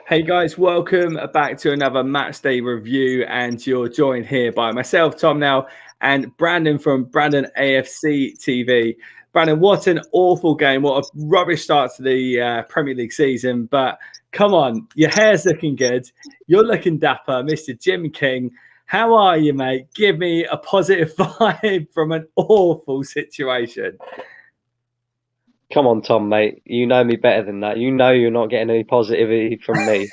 Hey guys, welcome back to another Match Day review, and you're joined here by myself, Tom now, and Brandon from Brandon AFC TV. Brandon, what an awful game. What a rubbish start to the Premier League season. But come on, your hair's looking good. You're looking dapper, Mr. Jim King. How are you, mate? Give me a positive vibe from an awful situation. Come on, Tom, mate. You know me better than that. You know you're not getting any positivity from me.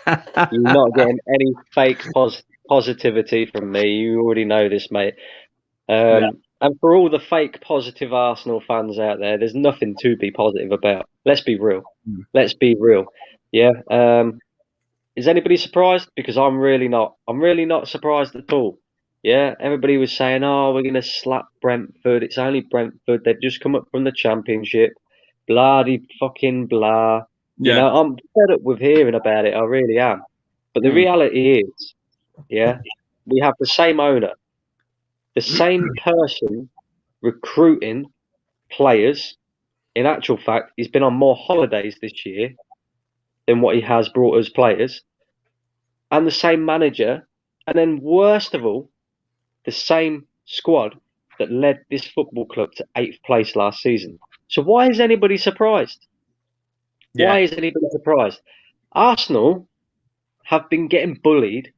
You're not getting any fake positivity from me. You already know this, mate. Yeah. And for all the fake positive Arsenal fans out there, there's nothing to be positive about. Let's be real. Let's be real. Yeah. Is anybody surprised? Because I'm really not. I'm really not surprised at all. Yeah. Everybody was saying, "Oh, we're gonna slap Brentford. It's only Brentford. They've just come up from the Championship. Bloody fucking blah." You Yeah. know, I'm fed up with hearing about it. I really am. But the reality is, yeah, we have the same owner, the same person recruiting players. In actual fact, he's been on more holidays this year than what he has brought us players, and the same manager, and then worst of all, the same squad that led this football club to 8th place last season. So why is anybody surprised? Why Yeah. is anybody surprised? Arsenal have been getting bullied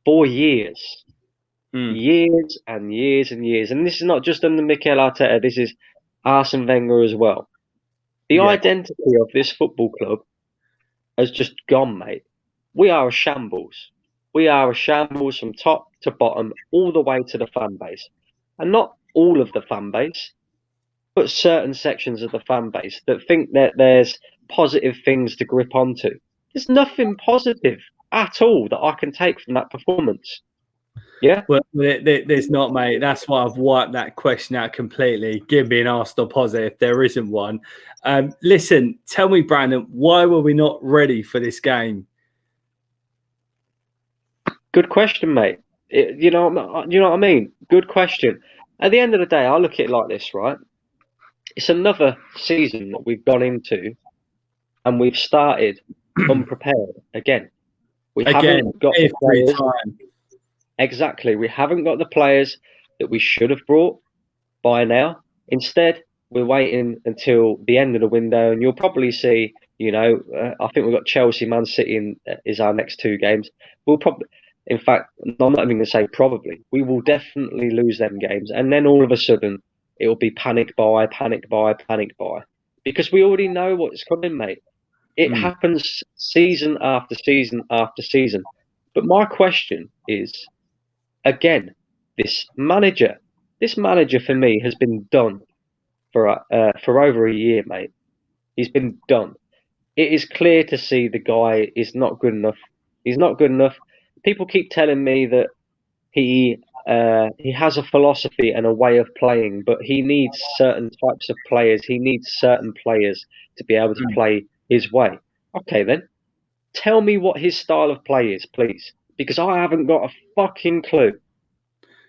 for years. Years and years and years. And this is not just under Mikel Arteta, this is Arsene Wenger as well. The Yeah. identity of this football club has just gone, mate. We are a shambles. We are a shambles from top to bottom, all the way to the fan base. And not all of the fan base, but certain sections of the fan base that think that there's positive things to grip onto. There's nothing positive at all that I can take from that performance. Yeah. Well, there's not, mate. That's why I've wiped that question out completely. Give me an Arsenal positive. There isn't one. Listen, tell me, Brandon, why were we not ready for this game? Good question, mate. You know what I mean? Good question. At the end of the day, I look at it like this, right? It's another season that we've gone into and we've started unprepared again. We Again, haven't got the every players. time. Exactly. We haven't got the players that we should have brought by now. Instead, we're waiting until the end of the window, and you'll probably see, I think we've got Chelsea, Man City is our next two games. We'll probably, in fact, I'm not even going to say probably, we will definitely lose them games. And then all of a sudden, it will be panic buy, panic buy, panic buy. Because we already know what's coming, mate. It happens season after season after season. But my question is, again, this manager for me has been done for over a year, mate. He's been done. It is clear to see the guy is not good enough. He's not good enough. People keep telling me that he has a philosophy and a way of playing, but he needs certain types of players. He needs certain players to be able to play his way. Okay, then. Tell me what his style of play is, please, because I haven't got a fucking clue.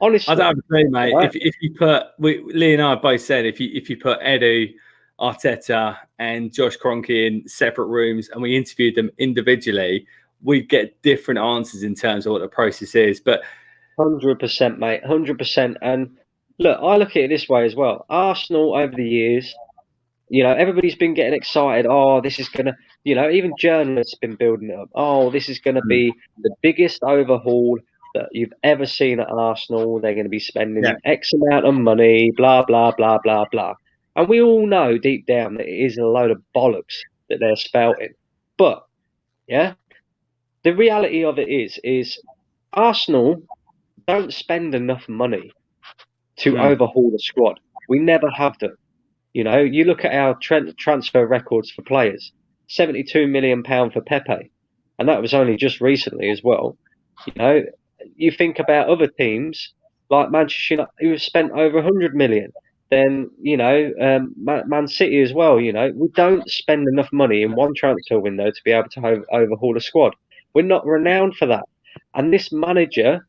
Honestly, I don't have a clue, mate. right? If you put, Lee and I both said, if you put Edu, Arteta, and Josh Kroenke in separate rooms and we interviewed them individually, we'd get different answers in terms of what the process is. But 100%, mate, 100%. And look, I look at it this way as well. Arsenal over the years, everybody's been getting excited. Oh, this is gonna, even journalists have been building it up. Oh, this is gonna be the biggest overhaul that you've ever seen at Arsenal. They're going to be spending X amount of money, blah blah blah blah blah. And we all know deep down that it is a load of bollocks that they're spouting. But yeah, the reality of it is Arsenal don't spend enough money to overhaul the squad. We never have done. You look at our transfer records for players, £72 million for Pepe, and that was only just recently as well. You think about other teams like Manchester United, who have spent over 100 million. Then Man City as well. We don't spend enough money in one transfer window to be able to overhaul a squad. We're not renowned for that, and this manager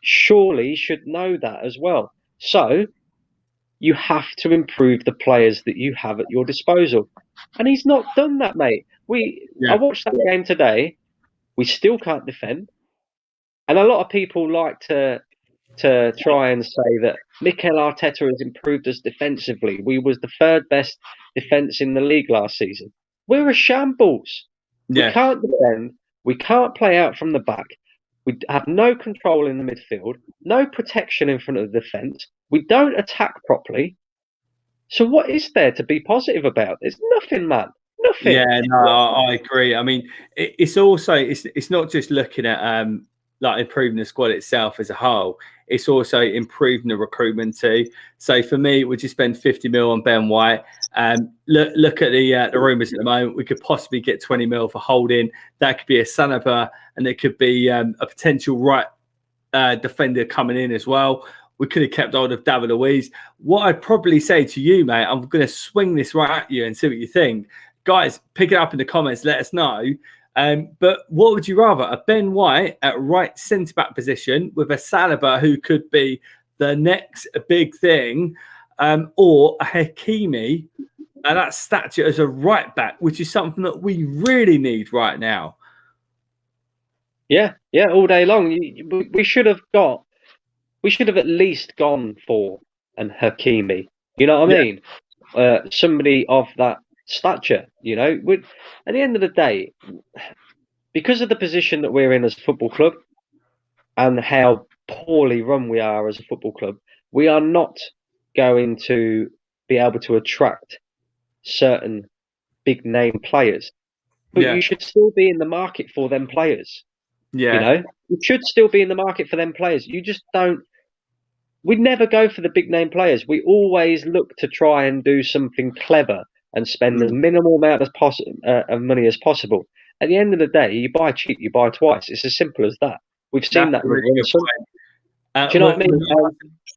surely should know that as well. So you have to improve the players that you have at your disposal. And he's not done that, mate. I watched that game today, We still can't defend. And a lot of people like to try and say that Mikel Arteta has improved us defensively. We was the third best defence in the league last season. We're a shambles. We can't defend. We can't play out from the back. We have no control in the midfield, no protection in front of the defence. We don't attack properly. So what is there to be positive about? There's nothing, man. Nothing. Yeah, no, I agree. I mean, it's also it's not just looking at like improving the squad itself as a whole. It's also improving the recruitment too. So for me, we just spend 50 mil on Ben White. Look at the rumours at the moment. We could possibly get 20 mil for Holding. That could be a Sanaba, and it could be a potential right defender coming in as well. We could have kept hold of David Luiz. What I'd probably say to you, mate, I'm going to swing this right at you and see what you think. Guys, pick it up in the comments. Let us know. But what would you rather? A Ben White at right centre-back position with a Saliba who could be the next big thing, or a Hakimi and that stature as a right-back, which is something that we really need right now. Yeah, all day long. We should have at least gone for an Hakimi. You know what I mean? Somebody of that stature. You know, at the end of the day, because of the position that we're in as a football club and how poorly run we are as a football club, we are not going to be able to attract certain big name players. But you should still be in the market for them players. Yeah. You know, you should still be in the market for them players. You just don't. We never go for the big name players. We always look to try and do something clever and spend as minimal amount of money as possible. At the end of the day, you buy cheap, you buy twice. It's as simple as that. We've seen that. Really Do you know what I mean?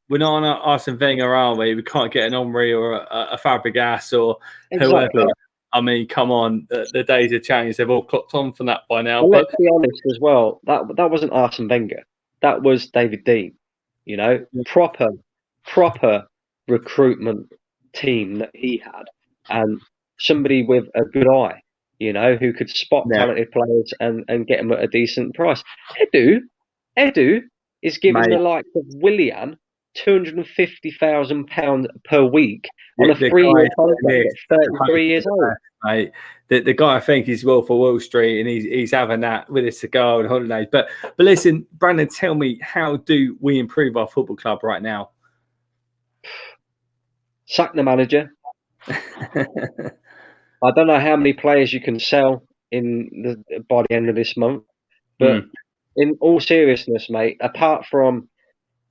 We're not on Arsene Wenger, are we? We can't get an Omri or a Fabregas or Exactly. whoever. I mean, come on, the days have changed. They've all clocked on from that by now. But let's be honest as well. That wasn't Arsene Wenger. That was David Dean. You know, proper recruitment team that he had, and somebody with a good eye. You know, who could spot talented players and get them at a decent price. Edu is giving the likes of Willian £250,000 per week on a 3-year contract at 33 years old. Mate, the guy I think is Wolf of Wall Street, and he's having that with a cigar and holidays. But listen, Brandon, tell me, how do we improve our football club right now? Sack the manager. I don't know how many players you can sell by the end of this month, but in all seriousness, mate, apart from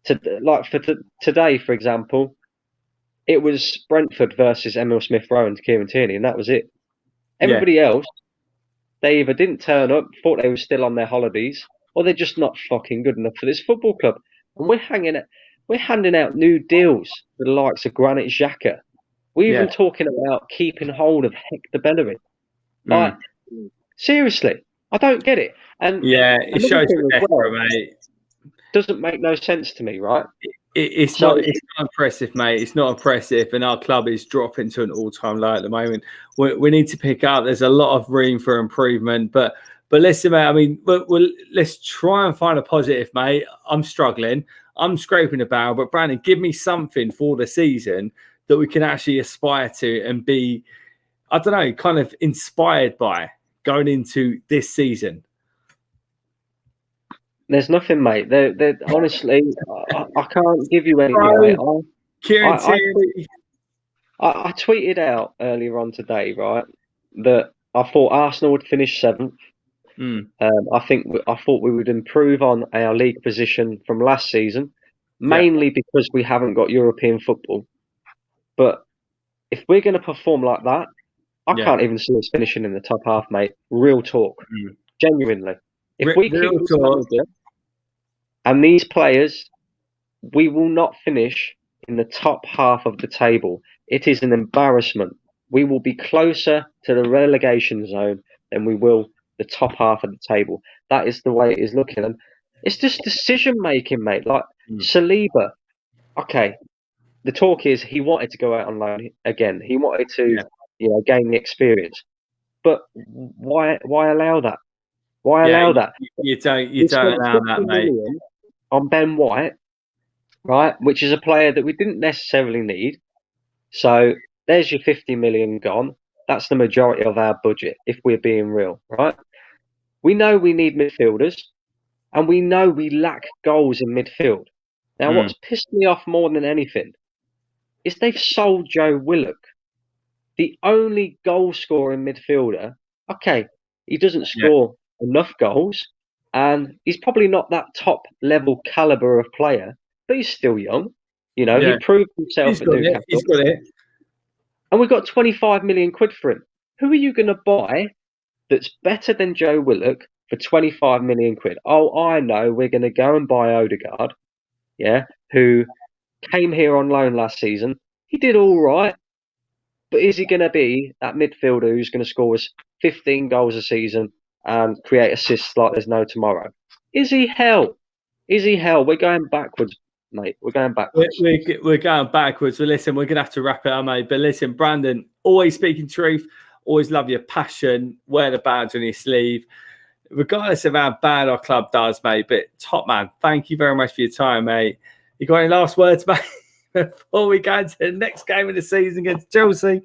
today, for example, it was Brentford versus Emil Smith-Rowe and Kieran Tierney, and that was it. Everybody else, they either didn't turn up, thought they were still on their holidays, or they're just not fucking good enough for this football club. And we're handing out new deals for the likes of Granit Xhaka. We're even talking about keeping hold of Hector Bellerin. Like, seriously, I don't get it. And it shows mate. Doesn't make no sense to me, right? It's not impressive, mate. It's not impressive, and our club is dropping to an all-time low at the moment. We need to pick up. There's a lot of room for improvement, but listen, mate. I mean, let's try and find a positive, mate. I'm struggling. I'm scraping the barrel, but Brandon, give me something for the season that we can actually aspire to and be, I don't know, kind of inspired by going into this season. There's nothing, mate. Honestly, I can't give you anything, mate. I tweeted out earlier on today, right, that I thought Arsenal would finish 7th. I thought we would improve on our league position from last season, mainly because we haven't got European football. But if we're going to perform like that, I can't even see us finishing in the top half, mate. Real talk, genuinely. If we keep this manager and these players, we will not finish in the top half of the table. It is an embarrassment. We will be closer to the relegation zone than we will the top half of the table. That is the way it is looking. And it's just decision making, mate. Like Saliba, okay, the talk is he wanted to go out on loan again. He wanted to, gain the experience. But why allow that? Why allow that? You don't We spent allow 50 that, mate. million on Ben White, right? Which is a player that we didn't necessarily need. So there's your 50 million gone. That's the majority of our budget, if we're being real, right? We know we need midfielders, and we know we lack goals in midfield. Now, what's pissed me off more than anything is they've sold Joe Willock, the only goal scoring midfielder. Okay, he doesn't score enough goals, and he's probably not that top level caliber of player, but he's still young. You know, he proved himself at Newcastle. He's got it. And we've got 25 million quid for him. Who are you going to buy that's better than Joe Willock for 25 million quid? Oh, I know, we're going to go and buy Odegaard, who came here on loan last season. He did all right, but is he going to be that midfielder who's going to score us 15 goals a season and create assists like there's no tomorrow? Is he? Hell. Is he? Hell. We're going backwards, mate. We're going backwards. We're going backwards. Well, listen, we're going to have to wrap it up, mate. But listen, Brandon, always speaking truth. Always love your passion. Wear the badge on your sleeve. Regardless of how bad our club does, mate. But top man, thank you very much for your time, mate. You got any last words, mate, before we go into the next game of the season against Chelsea?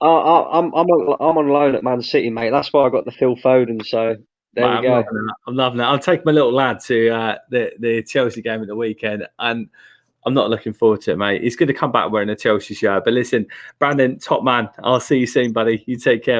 I'm on loan at Man City, mate. That's why I got the Phil Foden. So there we go. I'm loving that. I'll take my little lad to the Chelsea game at the weekend, and I'm not looking forward to it, mate. He's going to come back wearing a Chelsea shirt. But listen, Brandon, top man. I'll see you soon, buddy. You take care.